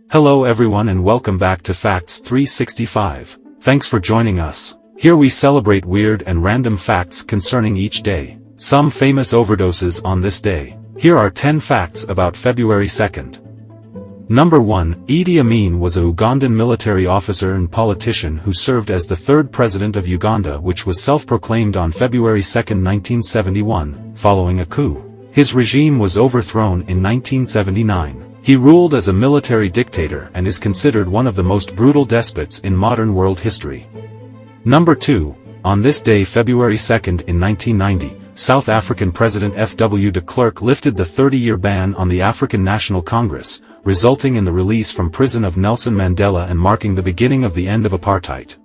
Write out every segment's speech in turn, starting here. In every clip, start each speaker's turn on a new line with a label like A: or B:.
A: Hello everyone and welcome back to Facts 365. Thanks for joining us. Here we celebrate weird and random facts concerning each day. Some famous overdoses on this day. Here are 10 facts about February 2nd. Number 1. Idi Amin was a Ugandan military officer and politician who served as the third president of Uganda, which was self-proclaimed on February 2, 1971, following a coup. His regime was overthrown in 1979. He ruled as a military dictator and is considered one of the most brutal despots in modern world history. Number 2. On this day, February 2nd in 1990, South African President F.W. de Klerk lifted the 30-year ban on the African National Congress, resulting in the release from prison of Nelson Mandela and marking the beginning of the end of apartheid.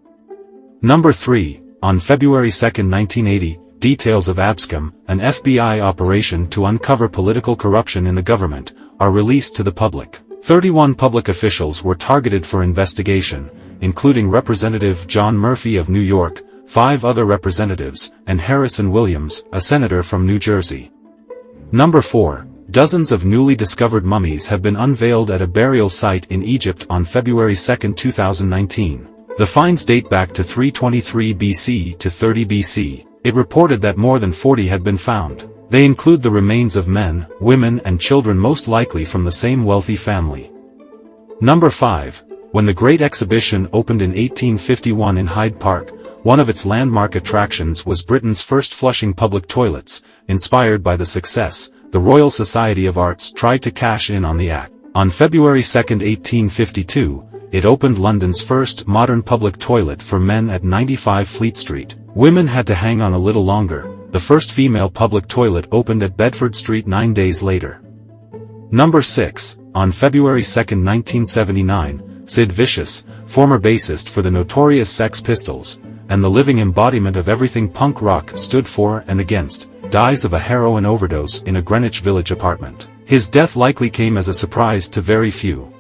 A: Number 3. On February 2, 1980, details of Abscom, an FBI operation to uncover political corruption in the government, are released to the public. 31 public officials were targeted for investigation, including Representative John Murphy of New York, 5 other representatives, and Harrison Williams, a senator from New Jersey. Number 4. Dozens of newly discovered mummies have been unveiled at a burial site in Egypt on February 2, 2019. The finds date back to 323 BC to 30 BC. It reported that more than 40 had been found. They include the remains of men, women and children, most likely from the same wealthy family. Number 5. When the Great Exhibition opened in 1851 in Hyde Park, one of its landmark attractions was Britain's first flushing public toilets. Inspired by the success, the Royal Society of Arts tried to cash in on the act. On February 2, 1852, it opened London's first modern public toilet for men at 95 Fleet Street. Women had to hang on a little longer. The first female public toilet opened at Bedford Street 9 days later. Number 6. On February 2, 1979, Sid Vicious, former bassist for the notorious Sex Pistols, and the living embodiment of everything punk rock stood for and against, dies of a heroin overdose in a Greenwich Village apartment. His death likely came as a surprise to very few.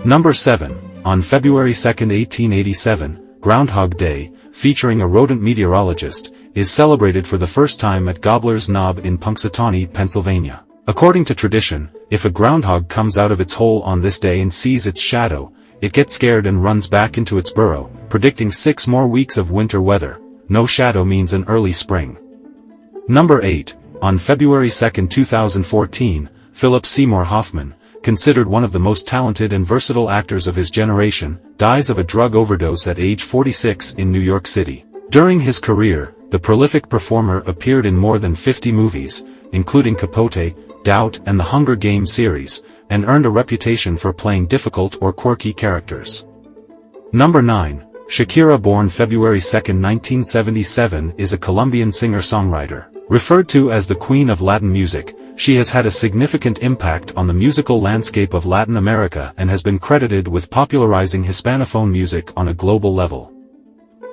A: Number 7. On February 2, 1887, Groundhog Day, featuring a rodent meteorologist, is celebrated for the first time at Gobbler's Knob in Punxsutawney, Pennsylvania. According to tradition, if a groundhog comes out of its hole on this day and sees its shadow, it gets scared and runs back into its burrow, predicting 6 more weeks of winter weather. No shadow means an early spring. Number 8. On February 2, 2014, Philip Seymour Hoffman, considered one of the most talented and versatile actors of his generation, dies of a drug overdose at age 46 in New York City. During his career, the prolific performer appeared in more than 50 movies, including Capote, Doubt and the Hunger Games series, and earned a reputation for playing difficult or quirky characters. Number 9. Shakira, born February 2, 1977, is a Colombian singer-songwriter. Referred to as the Queen of Latin music, she has had a significant impact on the musical landscape of Latin America and has been credited with popularizing Hispanophone music on a global level.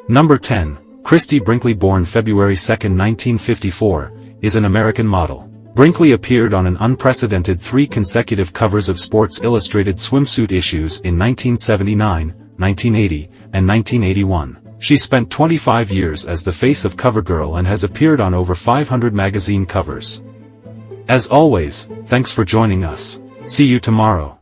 A: Number 10. Christy Brinkley, born February 2, 1954, is an American model. Brinkley appeared on an unprecedented 3 consecutive covers of Sports Illustrated swimsuit issues in 1979, 1980, and 1981. She spent 25 years as the face of CoverGirl and has appeared on over 500 magazine covers. As always, thanks for joining us. See you tomorrow.